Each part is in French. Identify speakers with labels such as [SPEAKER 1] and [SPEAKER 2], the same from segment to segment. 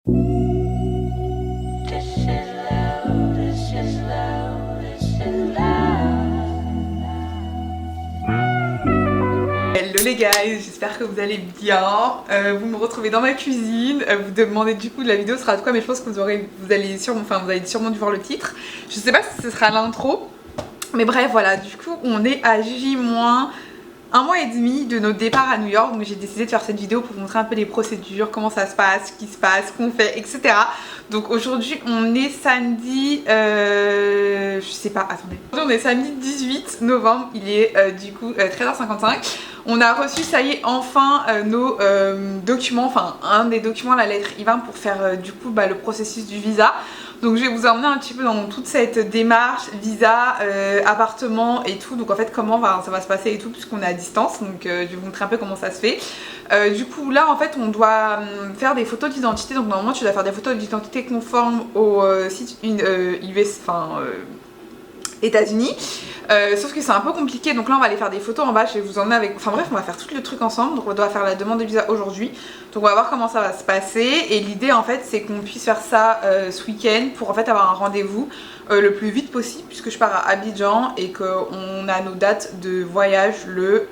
[SPEAKER 1] Hello les gars, j'espère que vous allez bien. Vous me retrouvez dans ma cuisine. Vous demandez du coup de la vidéo sera de quoi, mais je pense que vous allez sûrement dû voir le titre. Je sais pas si ce sera l'intro, mais bref voilà. Du coup on est à J- un mois et demi de notre départ à New York, donc j'ai décidé de faire cette vidéo pour vous montrer un peu les procédures, comment ça se passe, ce qui se passe, ce qu'on fait, etc. Donc aujourd'hui on est samedi, je sais pas, attendez. Aujourd'hui on est samedi 18 novembre, il est du coup 13h55. On a reçu, ça y est, enfin nos documents, enfin un des documents, la lettre I-20 pour faire du coup le processus du visa. Donc je vais vous emmener un petit peu dans toute cette démarche, visa, appartement et tout. Donc en fait comment ça va se passer et tout puisqu'on est à distance. Donc je vais vous montrer un peu comment ça se fait. Du coup là en fait on doit faire des photos d'identité. Donc normalement tu dois faire des photos d'identité conformes au site US, États-Unis. Sauf que c'est un peu compliqué, donc là on va aller faire des photos en bas, je vais vous emmener avec... Enfin bref, on va faire tout le truc ensemble, donc on doit faire la demande de visa aujourd'hui. Donc on va voir comment ça va se passer, et l'idée en fait c'est qu'on puisse faire ça ce week-end pour en fait avoir un rendez-vous le plus vite possible, puisque je pars à Abidjan et qu'on a nos dates de voyage le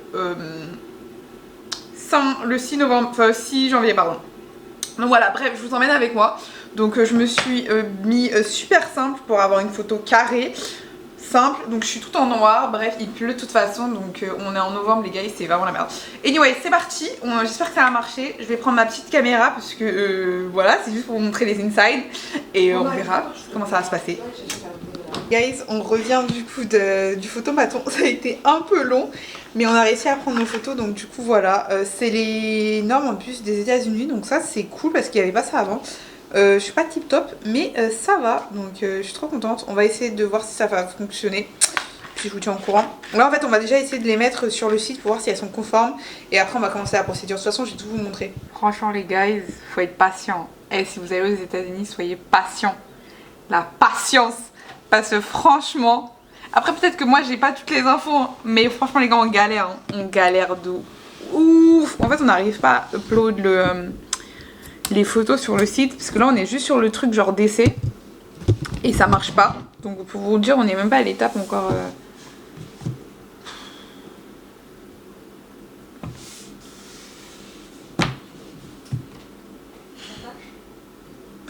[SPEAKER 1] 6 novembre, enfin 6 janvier pardon. Donc voilà, bref, je vous emmène avec moi. Donc je me suis mis super simple pour avoir une photo carrée. Simple, donc je suis tout en noir, bref il pleut de toute façon, donc on est en novembre les gars, c'est vraiment la merde. Anyway, c'est parti, j'espère que ça va marcher, je vais prendre ma petite caméra parce que voilà, c'est juste pour vous montrer les insides et on verra comment ça va se passer. Guys, on revient du coup du photomaton, ça a été un peu long, mais on a réussi à prendre nos photos, donc du coup voilà, c'est les normes en plus des États-Unis, donc ça c'est cool parce qu'il n'y avait pas ça avant. Je suis pas tip top mais ça va, donc je suis trop contente. On va essayer de voir si ça va fonctionner, puis je vous tiens au courant. Là en fait on va déjà essayer de les mettre sur le site pour voir si elles sont conformes, et après on va commencer la procédure. De toute façon je vais tout vous montrer. Franchement les guys, faut être patient. Et si vous allez aux États-Unis, soyez patient. La patience, parce que franchement, après peut-être que moi j'ai pas toutes les infos, hein, mais franchement les gars on galère, hein. On galère de ouf. En fait on n'arrive pas à upload les photos sur le site, parce que là on est juste sur le truc genre d'essai et ça marche pas. Donc pour vous dire, on n'est même pas à l'étape encore.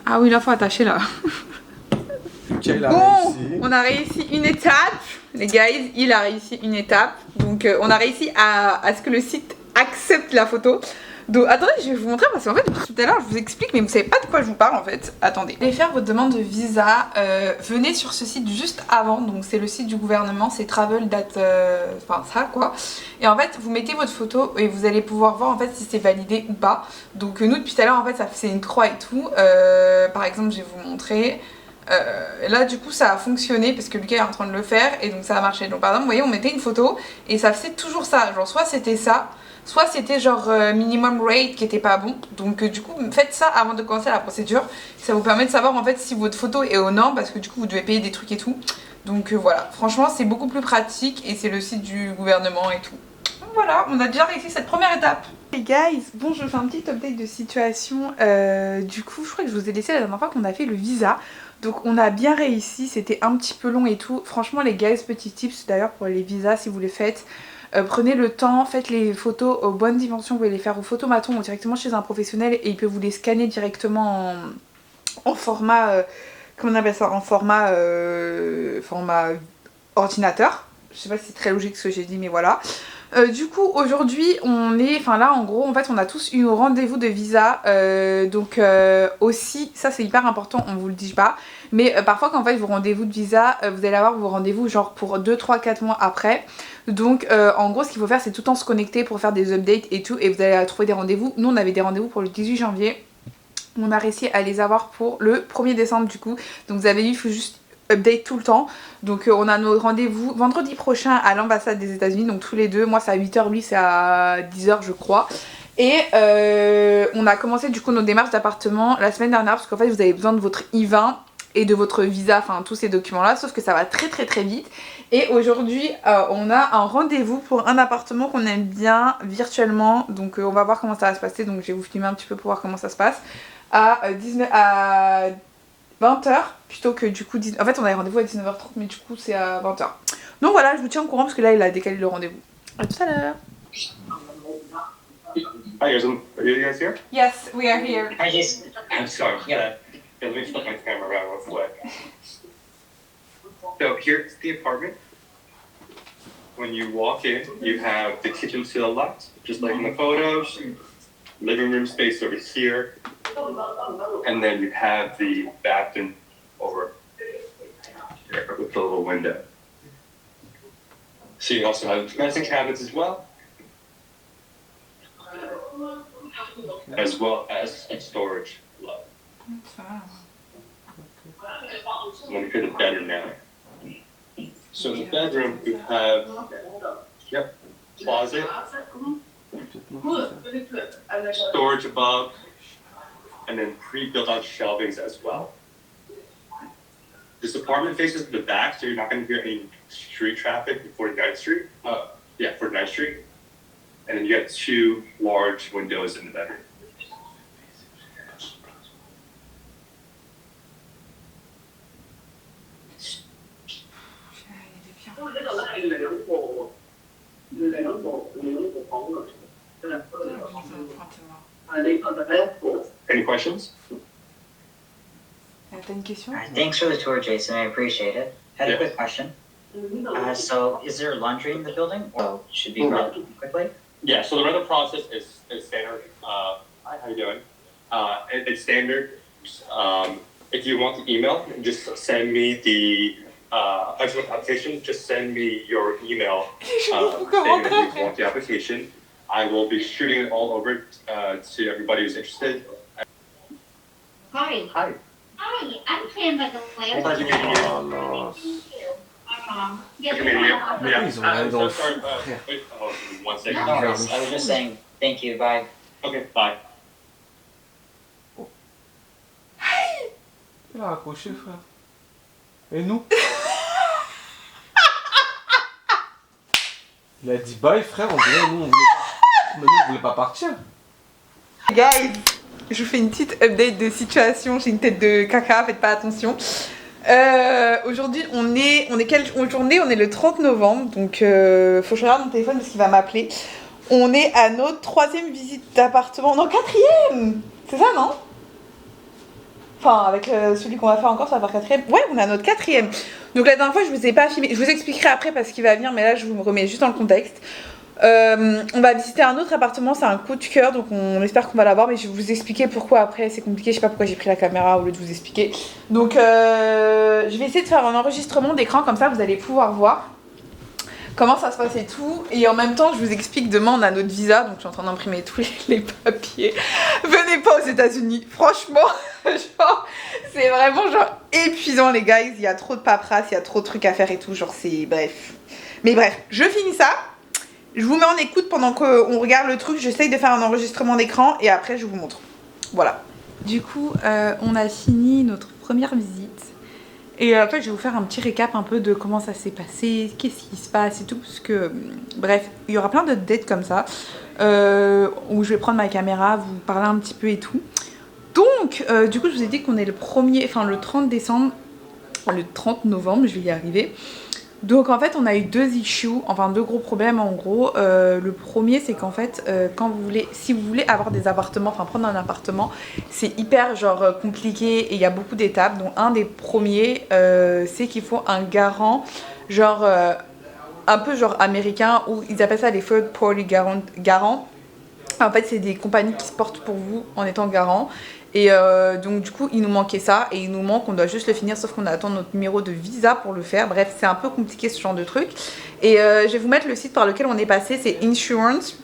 [SPEAKER 1] Ah oui, là faut attacher là. Bon, on a réussi une étape, les guys, il a réussi une étape. Donc on a réussi à ce que le site accepte la photo. Donc attendez, je vais vous montrer parce qu'en fait depuis tout à l'heure je vous explique mais vous savez pas de quoi je vous parle en fait. Attendez. Vous allez faire votre demande de visa, venez sur ce site juste avant, donc c'est le site du gouvernement, c'est travel date, enfin ça quoi. Et en fait vous mettez votre photo et vous allez pouvoir voir en fait si c'est validé ou pas. Donc nous depuis tout à l'heure en fait ça c'est une croix et tout. Par exemple je vais vous montrer. Là du coup ça a fonctionné parce que Lucas est en train de le faire et donc ça a marché. Donc par exemple vous voyez on mettait une photo et ça faisait toujours ça, genre soit c'était ça, soit c'était genre minimum rate qui était pas bon. Donc du coup faites ça avant de commencer la procédure. Ça vous permet de savoir en fait si votre photo est aux normes, parce que du coup vous devez payer des trucs et tout. Donc voilà, franchement c'est beaucoup plus pratique et c'est le site du gouvernement et tout. Donc voilà, on a déjà réussi cette première étape. Hey guys, bon je fais un petit update de situation. Du coup je crois que je vous ai laissé la dernière fois qu'on a fait le visa. Donc on a bien réussi, c'était un petit peu long et tout. Franchement les guys, petits tips d'ailleurs pour les visas si vous les faites. Prenez le temps, faites les photos aux bonnes dimensions, vous pouvez les faire au photomaton ou directement chez un professionnel et il peut vous les scanner directement en format, comment on appelle ça, en format ordinateur. Je sais pas si c'est très logique ce que j'ai dit mais voilà. Du coup aujourd'hui on est, enfin là en gros en fait on a tous eu rendez-vous de visa, donc aussi ça c'est hyper important, on vous le dit pas, mais parfois quand en fait vos rendez-vous de visa vous allez avoir vos rendez-vous genre pour 2, 3, 4 mois après. Donc en gros ce qu'il faut faire c'est tout le temps se connecter pour faire des updates et tout, et vous allez trouver des rendez-vous. Nous on avait des rendez-vous pour le 18 janvier, on a réussi à les avoir pour le 1er décembre du coup. Donc vous avez vu, il faut juste update tout le temps. Donc on a nos rendez-vous vendredi prochain à l'ambassade des États-Unis, donc tous les deux. Moi c'est à 8h, lui c'est à 10h je crois. Et on a commencé du coup nos démarches d'appartement la semaine dernière, parce qu'en fait vous avez besoin de votre I-20 et de votre visa, enfin tous ces documents là, sauf que ça va très vite. Et aujourd'hui on a un rendez-vous pour un appartement qu'on aime bien virtuellement, donc on va voir comment ça va se passer. Donc je vais vous filmer un petit peu pour voir comment ça se passe. à 20h plutôt que du coup en fait on avait rendez-vous à 19h30 mais du coup c'est à 20h. Donc voilà, je vous tiens au courant parce que là il a décalé le rendez-vous. À tout à l'heure.
[SPEAKER 2] Hi guys, are you guys here?
[SPEAKER 1] Yes, we are here.
[SPEAKER 3] Hi, Jason.
[SPEAKER 2] I'm sorry, yeah, let me flip my camera around real quick. So here's the apartment. When you walk in, you have the kitchen to the left, just like in the photos. Living room space over here. And then you have the bathroom over here with the little window. So you also have medicine cabinets as well as storage below. Let me put the bedroom now. So in the bedroom, you have, closet, storage above, and then pre-built out shelvings as well. This apartment faces the back, so you're not going to hear any street traffic before 9th Street. For 9th Street. And then you have 2 large windows in the bedroom. Any questions?
[SPEAKER 1] T'as une question?
[SPEAKER 3] Thanks for the tour, Jason. I appreciate it. Had a quick question. So, is there laundry in the building, or should be relatively quickly?
[SPEAKER 2] Yeah. So the rental process is standard. Hi, how you doing? It's standard. If you want the email, just send me the application. Just send me your email saying that you want the application. I will be shooting it all over to everybody who's interested.
[SPEAKER 4] Hi.
[SPEAKER 2] Hi.
[SPEAKER 4] Hi, I'm Pam, by the way.
[SPEAKER 2] Pleasure meeting you.
[SPEAKER 5] Oh non.
[SPEAKER 4] Yes,
[SPEAKER 2] Pleasure meeting you.
[SPEAKER 4] ma'am.
[SPEAKER 5] Ils ont allé dans le fou.
[SPEAKER 2] Wait, 1 second.
[SPEAKER 3] No worries. I was just saying thank you. Bye.
[SPEAKER 2] Okay, bye.
[SPEAKER 5] Il a raccroché, frère. Et nous? Il a dit bye, frère. On dirait nous, on voulait pas. Mais nous, on voulait pas partir.
[SPEAKER 1] Guys, je vous fais une petite update de situation. J'ai une tête de caca, faites pas attention. Aujourd'hui, on est quelle journée? On est le 30 novembre, donc faut que je regarde mon téléphone parce qu'il va m'appeler. On est à notre 3e visite d'appartement, non 4e. C'est ça, non? Enfin, avec celui qu'on va faire encore, ça va faire 4e. Ouais, on est à notre 4e. Donc la dernière fois, je vous ai pas filmé. Je vous expliquerai après parce qu'il va venir, mais là, je vous remets juste dans le contexte. On va visiter un autre appartement, c'est un coup de cœur, donc on espère qu'on va l'avoir, mais je vais vous expliquer pourquoi après, c'est compliqué, je sais pas pourquoi j'ai pris la caméra au lieu de vous expliquer. Donc je vais essayer de faire un enregistrement d'écran, comme ça vous allez pouvoir voir comment ça se passe et tout, et en même temps je vous explique, demain on a notre visa, donc je suis en train d'imprimer tous les papiers. Venez pas aux États-Unis, franchement, genre, c'est vraiment genre épuisant les gars, il y a trop de paperasse, il y a trop de trucs à faire et tout, genre c'est bref. Mais bref, je finis ça. Je vous mets en écoute pendant qu'on regarde le truc, j'essaye de faire un enregistrement d'écran et après je vous montre. Voilà. Du coup, on a fini notre première visite. Et en fait, je vais vous faire un petit récap un peu de comment ça s'est passé, qu'est-ce qui se passe et tout. Parce que, bref, il y aura plein de dates comme ça. Où je vais prendre ma caméra, vous parler un petit peu et tout. Donc, du coup, je vous ai dit qu'on est le 30 décembre, le 30 novembre, je vais y arriver. Donc en fait on a eu 2 issues, enfin 2 gros problèmes en gros. Le premier c'est qu'en fait si vous voulez avoir des appartements, enfin prendre un appartement, c'est hyper genre compliqué et il y a beaucoup d'étapes. Donc un des premiers c'est qu'il faut un garant genre un peu genre américain, ou ils appellent ça les third party garants. En fait c'est des compagnies qui se portent pour vous en étant garant. Et donc du coup il nous manquait ça et il nous manque, on doit juste le finir, sauf qu'on attend notre numéro de visa pour le faire. Bref, c'est un peu compliqué ce genre de truc. Et je vais vous mettre le site par lequel on est passé, c'est Insurance.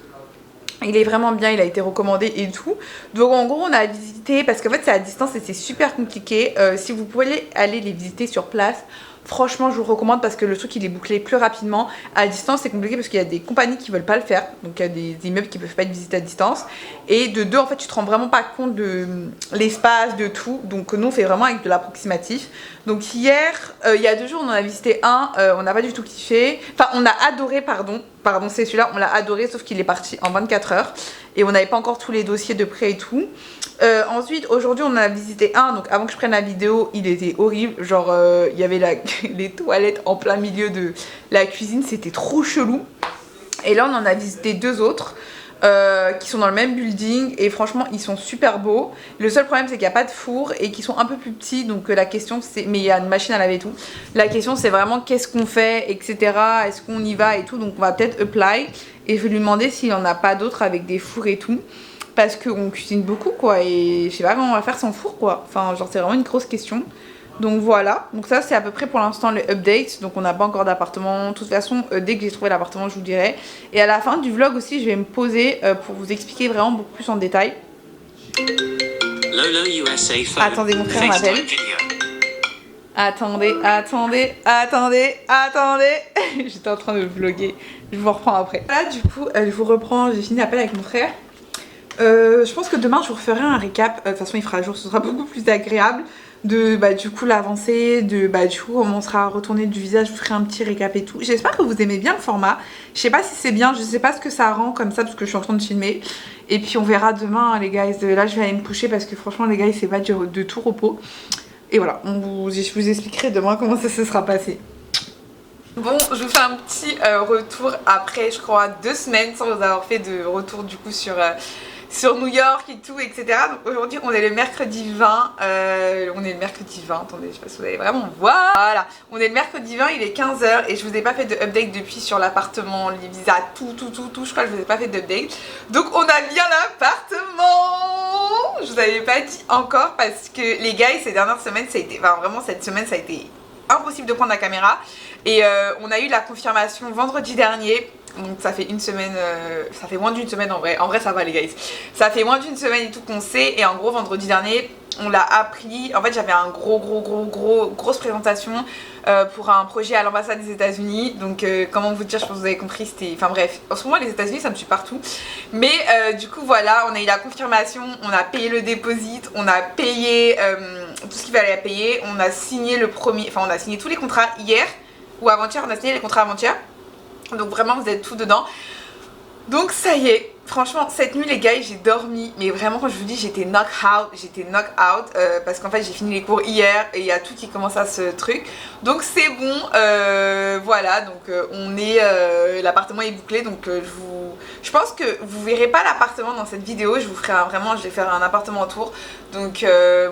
[SPEAKER 1] Il est vraiment bien, il a été recommandé et tout. Donc en gros on a visité, parce qu'en fait c'est à distance et c'est super compliqué. Si vous pouvez aller les visiter sur place, franchement je vous recommande, parce que le truc il est bouclé plus rapidement. À distance c'est compliqué parce qu'il y a des compagnies qui veulent pas le faire, donc il y a des immeubles qui peuvent pas être visités à distance, et de deux en fait tu te rends vraiment pas compte de l'espace, de tout. Donc nous on fait vraiment avec de l'approximatif. Donc hier, il y a 2 jours on en a visité un, on n'a pas du tout kiffé, enfin on a adoré, pardon c'est celui-là, on l'a adoré, sauf qu'il est parti en 24 heures et on n'avait pas encore tous les dossiers de prêt et tout. Ensuite, aujourd'hui, on en a visité un. Donc, avant que je prenne la vidéo, il était horrible. Genre, il y avait les toilettes en plein milieu de la cuisine. C'était trop chelou. Et là, on en a visité 2 autres qui sont dans le même building. Et franchement, ils sont super beaux. Le seul problème, c'est qu'il n'y a pas de four et qu'ils sont un peu plus petits. Donc, la question, c'est. Mais il y a une machine à laver et tout. La question, c'est vraiment qu'est-ce qu'on fait, etc. Est-ce qu'on y va et tout. Donc, on va peut-être apply. Et je vais lui demander s'il n'y en a pas d'autres avec des fours et tout. Parce qu'on cuisine beaucoup quoi, et je sais pas comment on va faire sans four quoi. Enfin, genre c'est vraiment une grosse question. Donc voilà, donc ça c'est à peu près pour l'instant le update. Donc on n'a pas encore d'appartement. De toute façon, dès que j'ai trouvé l'appartement, je vous dirai. Et à la fin du vlog aussi, je vais me poser pour vous expliquer vraiment beaucoup plus en détail.
[SPEAKER 6] Lolo USA phone.
[SPEAKER 1] Attendez, mon frère m'appelle.
[SPEAKER 6] FaceTime video.
[SPEAKER 1] Attendez. J'étais en train de vlogger. Je vous reprends après. Là du coup, je vous reprends. J'ai fini l'appel avec mon frère. Je pense que demain je vous referai un récap, de toute façon il fera jour, ce sera beaucoup plus agréable de du coup l'avancée, de du coup comment on sera retourné du visage, je vous ferai un petit récap et tout. J'espère que vous aimez bien le format, je sais pas si c'est bien, je sais pas ce que ça rend comme ça parce que je suis en train de filmer. Et puis on verra demain hein, les guys, là je vais aller me coucher parce que franchement les guys c'est pas de tout repos. Et voilà, je vous expliquerai demain comment ça se sera passé. Bon, je vous fais un petit retour après je crois 2 semaines sans vous avoir fait de retour du coup sur New York et tout, etc. Donc aujourd'hui on est le mercredi 20, attendez, je sais pas si vous allez vraiment voir. Voilà, on est le mercredi 20, il est 15h et je vous ai pas fait de update depuis sur l'appartement, les visas, tout, je crois que je vous ai pas fait d'update. Donc on a bien l'appartement. Je vous avais pas dit encore parce que les gars, ces dernières semaines, ça a été, enfin vraiment cette semaine ça a été impossible de prendre la caméra. Et on a eu la confirmation vendredi dernier. Donc ça fait une semaine, ça fait moins d'une semaine en vrai ça va les guys. Ça fait moins d'une semaine et tout qu'on sait. Et en gros vendredi dernier on l'a appris. En fait j'avais un grosse présentation pour un projet à l'ambassade des États-Unis. Donc comment vous dire, je pense que vous avez compris, c'était, enfin bref, en ce moment les États-Unis ça me suit partout. Mais du coup voilà, on a eu la confirmation, on a payé le deposit, on a payé tout ce qu'il fallait payer, on a signé on a signé tous les contrats hier ou avant-hier, on a signé les contrats avant-hier. Donc vraiment vous êtes tout dedans. Donc ça y est, franchement cette nuit les gars j'ai dormi. Mais vraiment quand je vous dis j'étais knock out. Parce qu'en fait j'ai fini les cours hier. Et il y a tout qui commence à ce truc. Donc c'est bon, voilà. Donc on est, l'appartement est bouclé. Donc je pense que vous verrez pas l'appartement dans cette vidéo. Je vous ferai je vais faire un appartement tour. Donc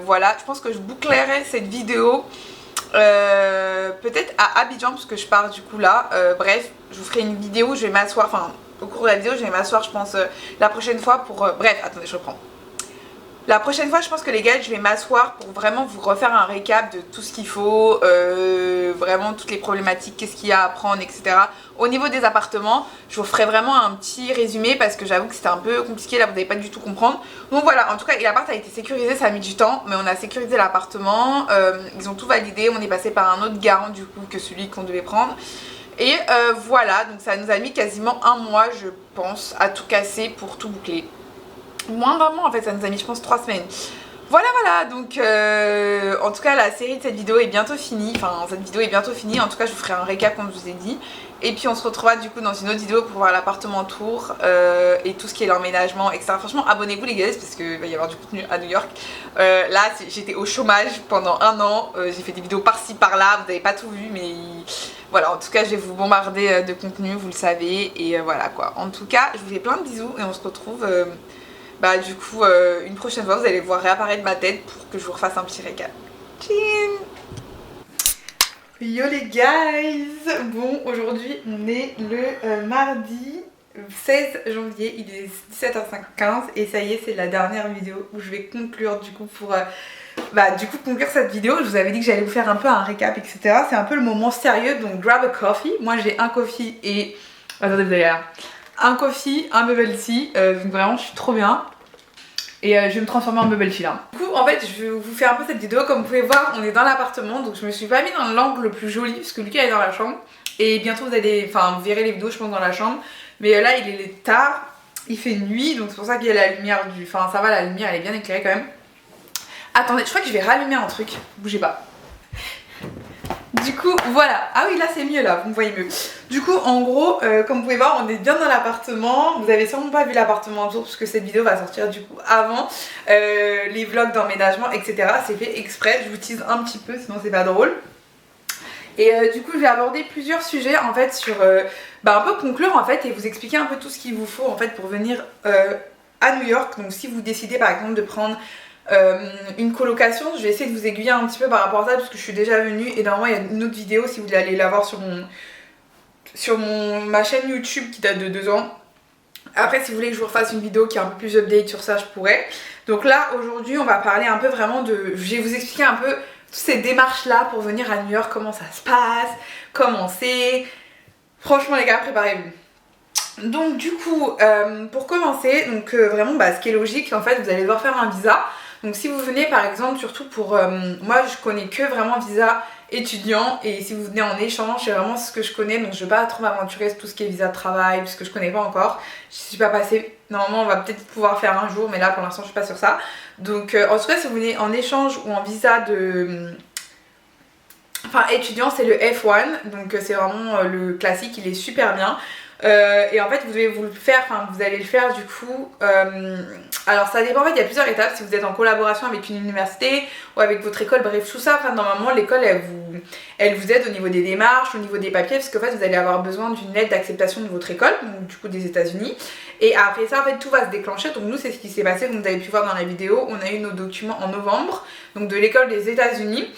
[SPEAKER 1] voilà, je pense que je bouclerai cette vidéo peut-être à Abidjan parce que je pars du coup là. Bref, je vous ferai une vidéo où je vais m'asseoir, enfin au cours de la vidéo je vais m'asseoir je pense la prochaine fois pour... bref, attendez, je reprends. La prochaine fois je pense que les gars je vais m'asseoir pour vraiment vous refaire un récap de tout ce qu'il faut, vraiment toutes les problématiques, qu'est-ce qu'il y a à prendre, etc. Au niveau des appartements, je vous ferai vraiment un petit résumé parce que j'avoue que c'était un peu compliqué, là vous n'allez pas du tout comprendre. Donc voilà, en tout cas l'appart a été sécurisé, ça a mis du temps, mais on a sécurisé l'appartement, ils ont tout validé, on est passé par un autre garant du coup que celui qu'on devait prendre. Et voilà, donc ça nous a mis quasiment 1 mois je pense à tout casser pour tout boucler. Moins d'un mois en fait, ça nous a mis je pense 3 semaines. Voilà, donc en tout cas la série de cette vidéo est bientôt finie, en tout cas je vous ferai un récap comme je vous ai dit. Et puis on se retrouvera du coup dans une autre vidéo pour voir l'appartement tour et tout ce qui est l'emménagement, etc. Franchement abonnez-vous les gars parce qu'il va y avoir du contenu à New York. Là j'étais au chômage pendant 1 an, j'ai fait des vidéos par-ci par-là, vous n'avez pas tout vu mais... Voilà, en tout cas je vais vous bombarder de contenu, vous le savez, et voilà quoi. En tout cas je vous fais plein de bisous et on se retrouve du coup une prochaine fois. Vous allez voir réapparaître ma tête pour que je vous refasse un petit récap. Tchim. Yo les guys. Bon, aujourd'hui on est le mardi 16 janvier, il est 17h15 et ça y est, c'est la dernière vidéo où je vais conclure du coup pour... conclure cette vidéo. Je vous avais dit que j'allais vous faire un peu un récap, etc. C'est un peu le moment sérieux, donc grab a coffee. Moi j'ai un coffee et... Attendez, vous allez voir. Un coffee, un bubble tea, donc vraiment je suis trop bien. Et je vais me transformer en bubble tea là. Du coup en fait je vais vous faire un peu cette vidéo. Comme vous pouvez voir on est dans l'appartement, donc je me suis pas mis dans l'angle le plus joli parce que Lucas est dans la chambre. Et bientôt vous allez, vous verrez les vidéos je pense dans la chambre. Mais là il est tard, il fait nuit, donc c'est pour ça qu'il y a la lumière du... ça va, la lumière elle est bien éclairée quand même. Attendez, je crois que je vais rallumer un truc, bougez pas. du coup, voilà. Ah oui, là c'est mieux, là, vous me voyez mieux. Du coup, en gros, comme vous pouvez voir, on est bien dans l'appartement. Vous avez sûrement pas vu l'appartement en jour, parce que cette vidéo va sortir du coup avant les vlogs d'emménagement, etc. C'est fait exprès, je vous tease un petit peu, sinon c'est pas drôle. Et du coup, je vais aborder plusieurs sujets en fait sur un peu conclure en fait et vous expliquer un peu tout ce qu'il vous faut en fait pour venir à New York. Donc si vous décidez par exemple de prendre une colocation, je vais essayer de vous aiguiller un petit peu par rapport à ça parce que je suis déjà venue et normalement il y a une autre vidéo si vous voulez aller la voir sur ma chaîne YouTube qui date de 2 ans. Après si vous voulez que je vous refasse une vidéo qui est un peu plus update sur ça, je pourrais. Donc là aujourd'hui on va parler un peu vraiment de... Je vais vous expliquer un peu toutes ces démarches là pour venir à New York, comment ça se passe, comment c'est. Franchement les gars, préparez-vous. Donc du coup, pour commencer, donc vraiment ce qui est logique, en fait vous allez devoir faire un visa. Donc si vous venez par exemple, surtout pour... moi je connais que vraiment visa étudiant et si vous venez en échange, c'est vraiment ce que je connais. Donc je vais pas trop m'aventurer sur tout ce qui est visa de travail puisque je connais pas encore. Je suis pas passée, normalement on va peut-être pouvoir faire un jour mais là pour l'instant je suis pas sur ça. Donc en tout cas si vous venez en échange ou en visa de... Enfin étudiant c'est le F1, donc c'est vraiment le classique, il est super bien. Et en fait vous devez vous le faire, enfin vous allez le faire du coup, alors ça dépend en fait, il y a plusieurs étapes, si vous êtes en collaboration avec une université ou avec votre école, bref tout ça, enfin normalement l'école elle vous aide au niveau des démarches, au niveau des papiers, parce qu'en fait vous allez avoir besoin d'une lettre d'acceptation de votre école, donc du coup des États-Unis. Et après ça en fait tout va se déclencher, donc nous c'est ce qui s'est passé, comme vous avez pu voir dans la vidéo, on a eu nos documents en novembre, donc de l'école des États-Unis.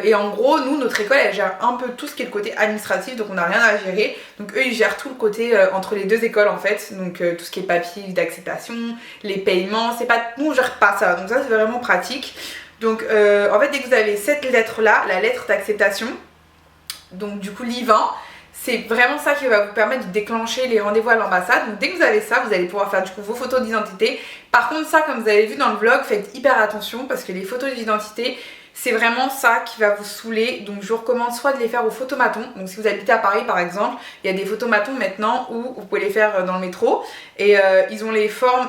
[SPEAKER 1] Et en gros, nous, notre école, elle gère un peu tout ce qui est le côté administratif, donc on n'a rien à gérer. Donc eux, ils gèrent tout le côté entre les deux écoles en fait, donc tout ce qui est papier d'acceptation, les paiements, c'est pas, nous on gère pas ça, donc ça c'est vraiment pratique. Donc en fait, dès que vous avez cette lettre-là, la lettre d'acceptation, donc du coup l'I-20, c'est vraiment ça qui va vous permettre de déclencher les rendez-vous à l'ambassade. Donc dès que vous avez ça, vous allez pouvoir faire du coup vos photos d'identité. Par contre ça, comme vous avez vu dans le vlog, faites hyper attention parce que les photos d'identité, c'est vraiment ça qui va vous saouler, donc je vous recommande soit de les faire au photomaton, donc si vous habitez à Paris par exemple, il y a des photomatons maintenant où vous pouvez les faire dans le métro et ils ont les formes,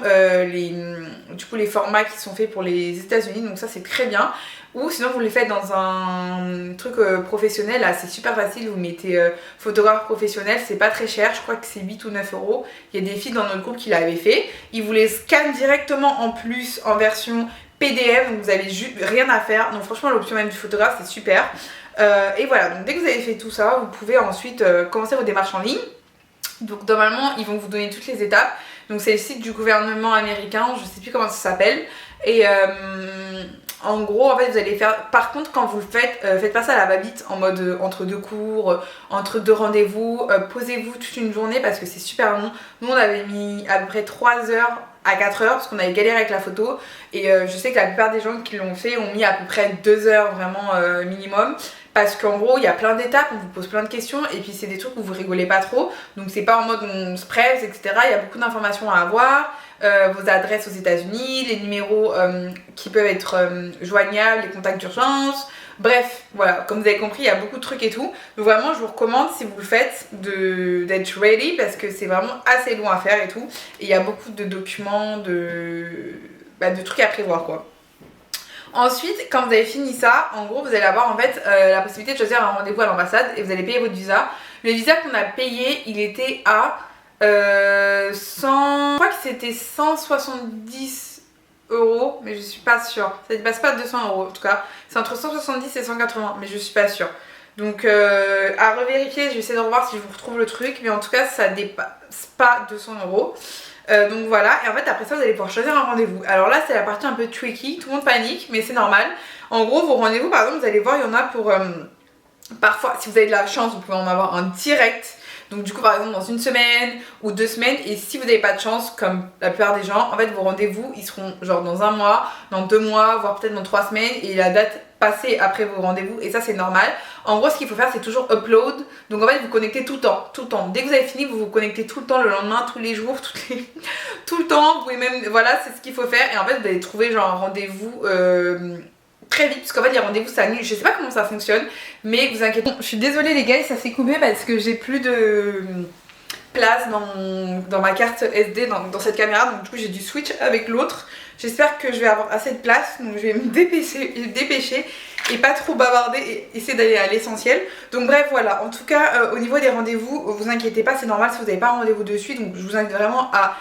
[SPEAKER 1] du coup les formats qui sont faits pour les États-Unis, donc ça c'est très bien. Ou sinon vous les faites dans un truc professionnel, là c'est super facile, vous mettez photographe professionnel, c'est pas très cher, je crois que c'est 8 ou 9 euros. Il y a des filles dans notre groupe qui l'avaient fait, ils vous les scannent directement en plus en version PDF, donc vous avez juste rien à faire. Donc franchement l'option même du photographe c'est super. Et voilà, donc dès que vous avez fait tout ça, vous pouvez ensuite commencer vos démarches en ligne. Donc normalement ils vont vous donner toutes les étapes. Donc c'est le site du gouvernement américain, je sais plus comment ça s'appelle. Et en gros en fait vous allez faire, par contre quand vous le faites, faites pas ça à la va-vite en mode entre deux cours, entre deux rendez-vous, posez-vous toute une journée parce que c'est super long. Nous on avait mis à peu près 3 heures à 4 heures parce qu'on avait galéré avec la photo et je sais que la plupart des gens qui l'ont fait ont mis à peu près 2 heures vraiment minimum parce qu'en gros il y a plein d'étapes, on vous pose plein de questions et puis c'est des trucs où vous rigolez pas trop, donc c'est pas en mode on se presse etc, il y a beaucoup d'informations à avoir, vos adresses aux États-Unis, les numéros qui peuvent être joignables, les contacts d'urgence. Bref, voilà, comme vous avez compris, il y a beaucoup de trucs et tout. Donc vraiment, je vous recommande, si vous le faites, d'être ready parce que c'est vraiment assez long à faire et tout. Et il y a beaucoup de documents, de trucs à prévoir, quoi. Ensuite, quand vous avez fini ça, en gros, vous allez avoir en fait la possibilité de choisir un rendez-vous à l'ambassade et vous allez payer votre visa. Le visa qu'on a payé, il était à 100... Je crois que c'était 170 euros, mais je suis pas sûre. Ça dépasse pas 200 euros en tout cas. C'est entre 170 et 180, mais je suis pas sûre. Donc à revérifier, je vais essayer de revoir si je vous retrouve le truc, mais en tout cas ça dépasse pas 200 euros. Donc voilà, et en fait après ça vous allez pouvoir choisir un rendez-vous. Alors là c'est la partie un peu tricky, tout le monde panique, mais c'est normal. En gros vos rendez-vous par exemple vous allez voir, il y en a pour... parfois si vous avez de la chance vous pouvez en avoir un direct. Donc du coup par exemple dans 1 semaine ou 2 semaines, et si vous n'avez pas de chance comme la plupart des gens, en fait vos rendez-vous ils seront genre dans 1 mois, dans 2 mois, voire peut-être dans 3 semaines et la date passée après vos rendez-vous, et ça c'est normal. En gros ce qu'il faut faire c'est toujours upload, donc en fait vous connectez tout le temps, dès que vous avez fini vous vous connectez tout le temps, le lendemain, tous les jours, tout le temps, vous pouvez même, voilà c'est ce qu'il faut faire et en fait vous allez trouver genre un rendez-vous très vite parce qu'en fait les rendez-vous s'annulent, je sais pas comment ça fonctionne mais vous inquiétez pas. Je suis désolée les gars, ça s'est coupé parce que j'ai plus place dans ma carte SD, dans cette caméra, donc du coup j'ai dû switch avec l'autre. J'espère que je vais avoir assez de place, donc je vais me dépêcher et pas trop bavarder et essayer d'aller à l'essentiel. Donc bref, voilà, en tout cas au niveau des rendez-vous, vous inquiétez pas, c'est normal si vous n'avez pas un rendez-vous de suite, donc je vous invite vraiment à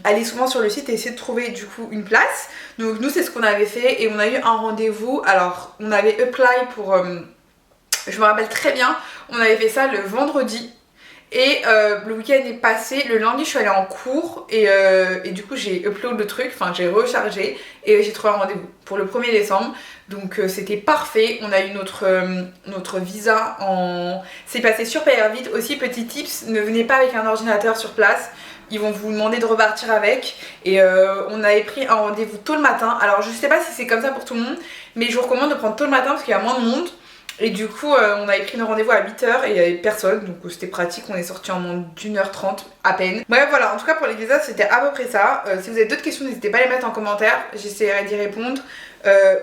[SPEAKER 1] aller souvent sur le site et essayer de trouver du coup une place. Donc nous c'est ce qu'on avait fait et on a eu un rendez-vous. Alors on avait apply pour, je me rappelle très bien, on avait fait ça le vendredi. Et le week-end est passé, le lundi je suis allée en cours et du coup j'ai upload le truc, enfin j'ai rechargé et j'ai trouvé un rendez-vous pour le 1er décembre. Donc c'était parfait, on a eu notre visa en... C'est passé super vite. Aussi petit tips, ne venez pas avec un ordinateur sur place. Ils vont vous demander de repartir avec. Et on avait pris un rendez-vous tôt le matin. Alors je sais pas si c'est comme ça pour tout le monde, mais je vous recommande de prendre tôt le matin parce qu'il y a moins de monde. Et du coup, on avait pris nos rendez-vous à 8h et il n'y avait personne, donc c'était pratique, on est sorti en moins d'1h30 à peine. Bref, voilà, en tout cas pour les visas, c'était à peu près ça. Si vous avez d'autres questions, n'hésitez pas à les mettre en commentaire, j'essaierai d'y répondre.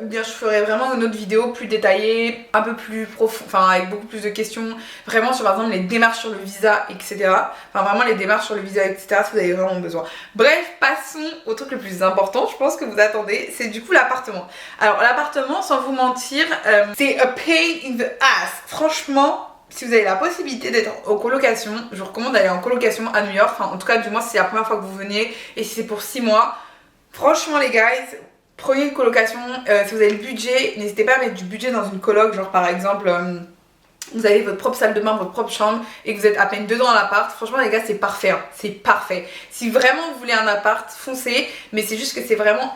[SPEAKER 1] Ou bien je ferai vraiment une autre vidéo plus détaillée, un peu plus profond, enfin avec beaucoup plus de questions, vraiment sur par exemple les démarches sur le visa, etc. Enfin vraiment les démarches sur le visa, etc. si vous avez vraiment besoin. Bref, passons au truc le plus important, je pense que vous attendez, c'est du coup l'appartement. Alors l'appartement, sans vous mentir, c'est a pain in the ass. Franchement, si vous avez la possibilité d'être en colocation, je vous recommande d'aller en colocation à New York. Enfin en tout cas du moins si c'est la première fois que vous venez et si c'est pour 6 mois. Franchement les guys, prenez une colocation, si vous avez le budget, n'hésitez pas à mettre du budget dans une coloc, genre par exemple vous avez votre propre salle de bain, votre propre chambre et que vous êtes à peine dedans dans l'appart. Franchement les gars c'est parfait, hein. C'est parfait. Si vraiment vous voulez un appart, foncez, mais c'est juste que c'est vraiment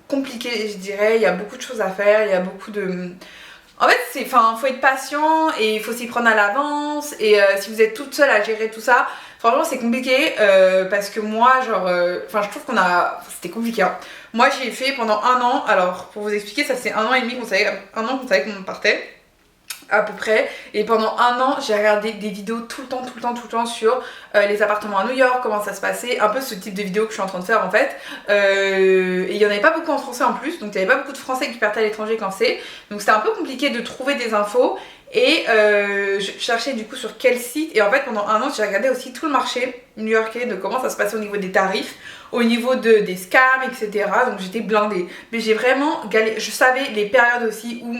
[SPEAKER 1] compliqué je dirais, il y a beaucoup de choses à faire, il y a beaucoup de... En fait, faut être patient et il faut s'y prendre à l'avance et si vous êtes toute seule à gérer tout ça, franchement c'est compliqué parce que moi genre, je trouve c'était compliqué. Hein. Moi j'ai fait pendant 1 an, alors pour vous expliquer ça c'est 1 an et demi qu'on savait qu'on partait à peu près et pendant 1 an j'ai regardé des vidéos tout le temps sur les appartements à New York, comment ça se passait, un peu ce type de vidéo que je suis en train de faire en fait et il y en avait pas beaucoup en français en plus, donc il y avait pas beaucoup de français qui partaient à l'étranger quand c'est, donc c'était un peu compliqué de trouver des infos et je cherchais du coup sur quel site et en fait pendant 1 an j'ai regardé aussi tout le marché new-yorkais de comment ça se passait au niveau des tarifs, au niveau des scams etc, donc j'étais blindée, mais j'ai vraiment galéré, je savais les périodes aussi où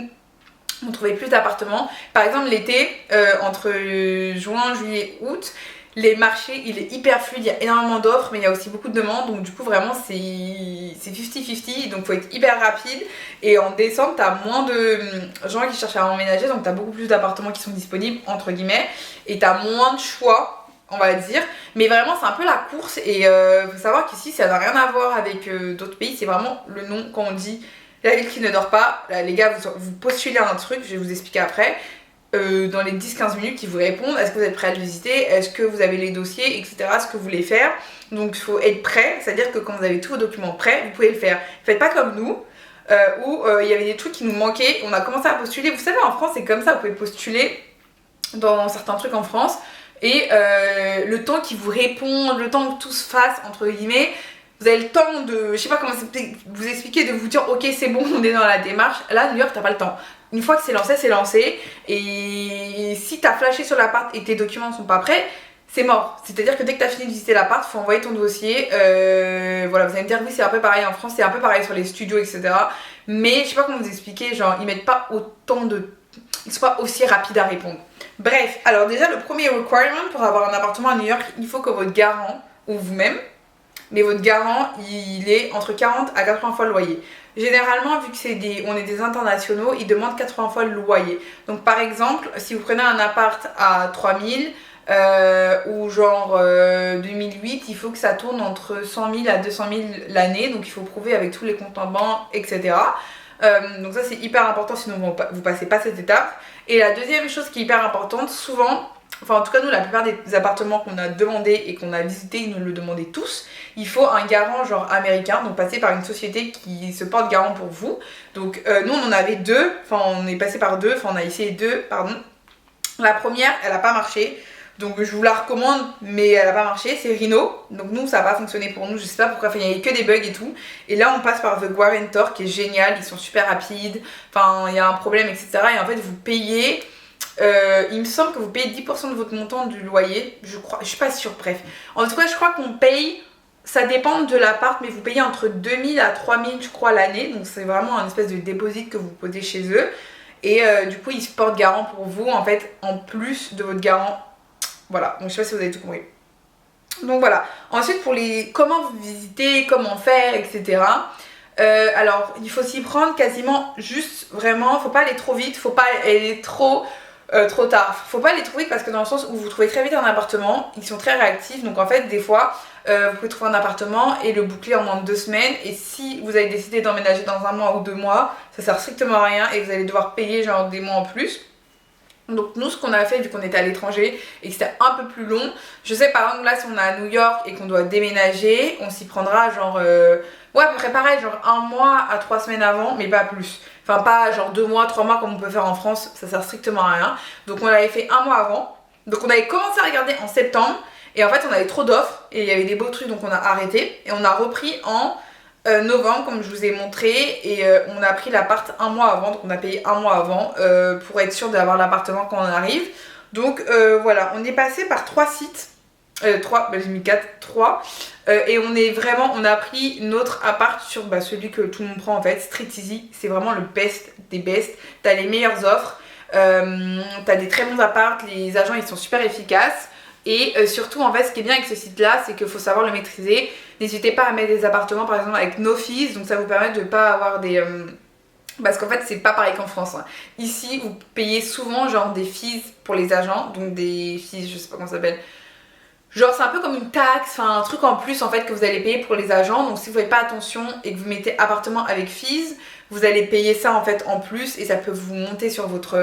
[SPEAKER 1] on trouvait plus d'appartements. Par exemple l'été, entre juin, juillet, août, les marchés, il est hyper fluide, il y a énormément d'offres, mais il y a aussi beaucoup de demandes, donc du coup vraiment c'est 50-50, donc faut être hyper rapide. Et en décembre, t'as moins de gens qui cherchent à emménager, donc t'as beaucoup plus d'appartements qui sont disponibles, entre guillemets, et t'as moins de choix, on va dire. Mais vraiment c'est un peu la course, et faut savoir qu'ici ça n'a rien à voir avec d'autres pays, c'est vraiment le nom quand on dit... La ville qui ne dort pas, là, les gars, vous postulez un truc, je vais vous expliquer après, dans les 10-15 minutes, ils vous répondent, est-ce que vous êtes prêt à le visiter, est-ce que vous avez les dossiers, etc., ce que vous voulez faire. Donc il faut être prêt, c'est-à-dire que quand vous avez tous vos documents prêts, vous pouvez le faire. Faites pas comme nous, où il y avait des trucs qui nous manquaient, on a commencé à postuler, vous savez en France c'est comme ça, vous pouvez postuler dans certains trucs en France, et le temps qu'ils vous répondent, le temps que tout se fasse, entre guillemets, vous avez le temps de, je sais pas comment vous expliquer, de vous dire ok c'est bon on est dans la démarche. Là New York t'as pas le temps. Une fois que c'est lancé et si t'as flashé sur l'appart et tes documents sont pas prêts, c'est mort. C'est-à-dire que dès que t'as fini de visiter l'appart, faut envoyer ton dossier. Voilà, vous allez me dire oui c'est un peu pareil en France, c'est un peu pareil sur les studios etc. Mais je sais pas comment vous expliquer, genre ils mettent pas autant de... Ils sont pas aussi rapides à répondre. Bref, alors déjà le premier requirement pour avoir un appartement à New York, il faut que votre garant ou vous-même, mais votre garant il est entre 40 à 80 fois le loyer. Généralement vu que on est des internationaux, ils demandent 80 fois le loyer. Donc par exemple si vous prenez un appart à 3000 ou genre 2008, il faut que ça tourne entre 100 000 à 200 000 l'année, donc il faut prouver avec tous les comptes en banque etc. Donc ça c'est hyper important, sinon vous passez pas cette étape. Et la deuxième chose qui est hyper importante, souvent, enfin en tout cas nous la plupart des appartements qu'on a demandé et qu'on a visité, ils nous le demandaient tous, il faut un garant genre américain, donc passer par une société qui se porte garant pour vous. Donc nous on en avait deux, enfin on est passé par deux, enfin on a essayé deux, pardon. La première elle a pas marché, donc je vous la recommande mais elle a pas marché, c'est Reno. Donc nous ça a pas fonctionné pour nous, je sais pas pourquoi, il y avait que des bugs et tout. Et là on passe par The Guarantor qui est génial, ils sont super rapides, enfin il y a un problème etc. Et en fait vous payez il me semble que vous payez 10% de votre montant du loyer, je crois, je suis pas sûre, bref. En tout cas, je crois qu'on paye, ça dépend de l'appart, mais vous payez entre 2000 à 3000, je crois, l'année. Donc c'est vraiment un espèce de dépôt que vous posez chez eux. Et du coup, ils se portent garant pour vous, en fait, en plus de votre garant. Voilà, donc je sais pas si vous avez tout compris. Donc voilà. Ensuite, pour les comment vous visiter, comment faire, etc. Alors, il faut s'y prendre quasiment juste, vraiment, faut pas aller trop vite, faut pas aller trop tard. Faut pas aller trop vite parce que dans le sens où vous trouvez très vite un appartement, ils sont très réactifs, donc en fait, des fois, vous pouvez trouver un appartement et le boucler en moins de 2 semaines, et si vous avez décidé d'emménager dans 1 mois ou 2 mois, ça sert strictement à rien et vous allez devoir payer genre des mois en plus. Donc nous, ce qu'on a fait, vu qu'on était à l'étranger et que c'était un peu plus long, je sais par exemple là, si on est à New York et qu'on doit déménager, on s'y prendra genre ouais, à peu près pareil, genre 1 mois à 3 semaines avant, mais pas plus. Enfin pas genre 2 mois, 3 mois comme on peut faire en France, ça sert strictement à rien. Donc on l'avait fait 1 mois avant. Donc on avait commencé à regarder en septembre, et en fait on avait trop d'offres et il y avait des beaux trucs, donc on a arrêté. Et on a repris en novembre, comme je vous ai montré, et on a pris l'appart 1 mois avant, donc on a payé 1 mois avant pour être sûr d'avoir l'appartement quand on arrive. Donc voilà, on est passé par 3 sites. 3, j'ai mis 4, 3. Et on a pris notre appart sur celui que tout le monde prend en fait, Street Easy. C'est vraiment le best des best. T'as les meilleures offres, t'as des très bons apparts, les agents ils sont super efficaces. Et surtout en fait ce qui est bien avec ce site là, c'est qu'il faut savoir le maîtriser. N'hésitez pas à mettre des appartements par exemple avec no fees, donc ça vous permet de pas avoir des... Parce qu'en fait c'est pas pareil qu'en France, hein. Ici vous payez souvent genre des fees pour les agents, donc des fees, je sais pas comment ça s'appelle. Genre c'est un peu comme une taxe, enfin un truc en plus en fait que vous allez payer pour les agents. Donc si vous faites pas attention et que vous mettez appartement avec fees, vous allez payer ça en fait en plus, et ça peut vous monter sur votre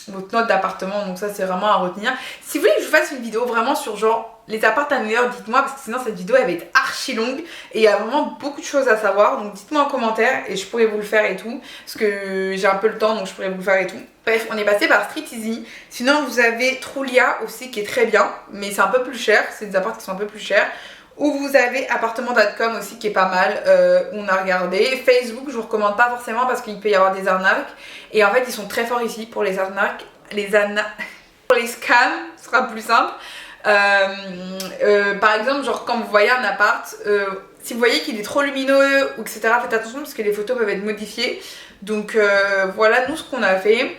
[SPEAKER 1] note d'appartement. Donc ça c'est vraiment à retenir. Si vous voulez que je vous fasse une vidéo vraiment sur genre les apparts à New York, dites-moi, parce que sinon cette vidéo elle va être archi longue et il y a vraiment beaucoup de choses à savoir. Donc dites-moi en commentaire et je pourrais vous le faire et tout, parce que j'ai un peu le temps donc je pourrais vous le faire et tout. Bref, on est passé par Street Easy. Sinon vous avez Trulia aussi qui est très bien, mais c'est un peu plus cher, c'est des apparts qui sont un peu plus chers. Ou vous avez appartement.com aussi qui est pas mal, on a regardé. Facebook je vous recommande pas forcément parce qu'il peut y avoir des arnaques. Et en fait ils sont très forts ici pour les arnaques, pour les scams, ce sera plus simple. Par exemple genre quand vous voyez un appart, si vous voyez qu'il est trop lumineux ou etc, faites attention parce que les photos peuvent être modifiées. Donc voilà, nous ce qu'on a fait,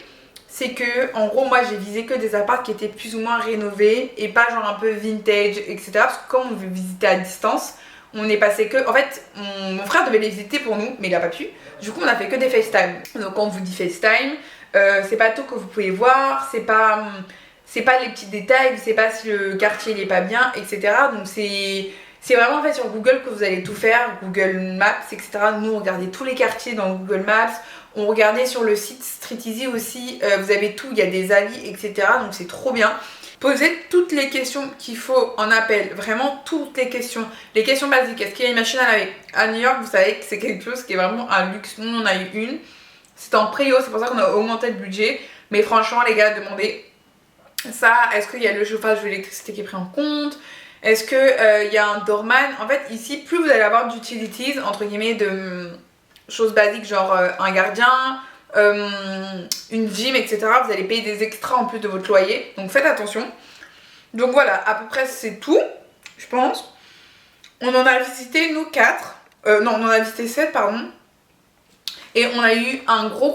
[SPEAKER 1] c'est que en gros moi j'ai visé que des apparts qui étaient plus ou moins rénovés et pas genre un peu vintage etc, parce que comme on veut visiter à distance, on est passé que, en fait mon frère devait les visiter pour nous mais il a pas pu, du coup on a fait que des FaceTime. Donc quand on vous dit FaceTime, c'est pas tout que vous pouvez voir, c'est pas les petits détails, vous savez pas si le quartier il est pas bien etc. Donc c'est vraiment en fait sur Google que vous allez tout faire, Google Maps etc. Nous on regardait tous les quartiers dans Google Maps. On regardait sur le site Street Easy aussi, vous avez tout, il y a des avis, etc. Donc c'est trop bien. Posez toutes les questions qu'il faut en appel, vraiment toutes les questions basiques. Est-ce qu'il y a une machine à laver? À New York, vous savez que c'est quelque chose qui est vraiment un luxe. Nous, on en a eu une. C'était en préo, c'est pour ça qu'on a augmenté le budget. Mais franchement, les gars, demandez ça. Est-ce qu'il y a le chauffage de l'électricité qui est pris en compte? Est-ce qu'il y a un doorman? En fait, ici, plus vous allez avoir d'utilities, entre guillemets, de choses basiques genre un gardien, une gym etc, vous allez payer des extras en plus de votre loyer, donc faites attention. Donc voilà, à peu près c'est tout je pense. On en a visité nous 4, non on en a visité 7 pardon, et on a eu un gros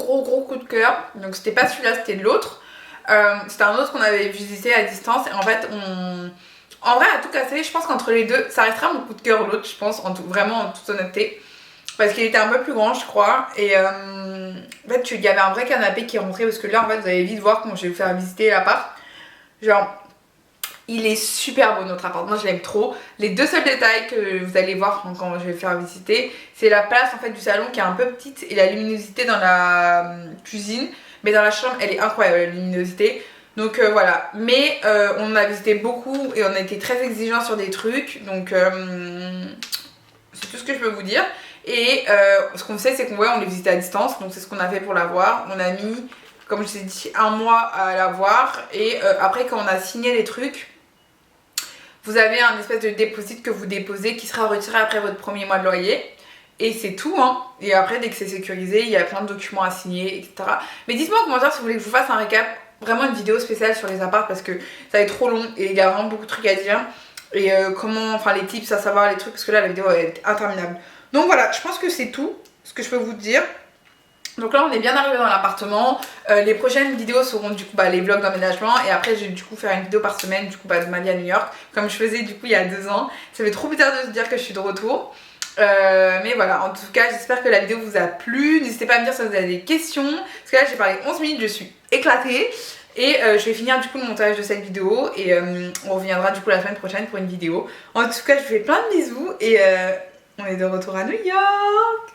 [SPEAKER 1] coup de cœur. Donc c'était pas celui-là, c'était l'autre, c'était un autre qu'on avait visité à distance. Et en fait en vrai à tout casser, je pense qu'entre les deux ça restera mon coup de cœur l'autre, je pense, vraiment en toute honnêteté. Parce qu'il était un peu plus grand je crois. Et en fait il y avait un vrai canapé qui rentrait. Parce que là en fait vous allez vite voir comment je vais vous faire visiter l'appart. Genre il est super beau notre appart, moi je l'aime trop. Les deux seuls détails que vous allez voir quand je vais vous faire visiter, c'est la place en fait du salon qui est un peu petite et la luminosité dans la cuisine. Mais dans la chambre elle est incroyable la luminosité. Donc voilà, mais on a visité beaucoup et on a été très exigeants sur des trucs. Donc c'est tout ce que je peux vous dire. Et ce qu'on sait c'est qu'on on les visitait à distance, donc c'est ce qu'on a fait pour l'avoir. On a mis, comme je vous ai dit, 1 mois à l'avoir. Et après quand on a signé les trucs, vous avez un espèce de dépôt que vous déposez qui sera retiré après votre premier mois de loyer. Et c'est tout hein. Et après dès que c'est sécurisé, il y a plein de documents à signer etc. Mais dites-moi en commentaire si vous voulez que je vous fasse un récap vraiment une vidéo spéciale sur les apparts parce que ça va être trop long et il y a vraiment beaucoup de trucs à dire. Et comment, enfin les tips à savoir, les trucs, parce que là la vidéo va être interminable. Donc voilà, je pense que c'est tout ce que je peux vous dire. Donc là on est bien arrivé dans l'appartement. Les prochaines vidéos seront du coup les vlogs d'emménagement. Et après je vais du coup faire une vidéo par semaine du coup de Mali à New York. Comme je faisais du coup il y a 2 ans. Ça fait trop bizarre de se dire que je suis de retour. Mais voilà, en tout cas j'espère que la vidéo vous a plu. N'hésitez pas à me dire si vous avez des questions. Parce que là j'ai parlé 11 minutes, je suis éclatée. Et je vais finir du coup le montage de cette vidéo. Et on reviendra du coup la semaine prochaine pour une vidéo. En tout cas je vous fais plein de bisous. Et on est de retour à New York.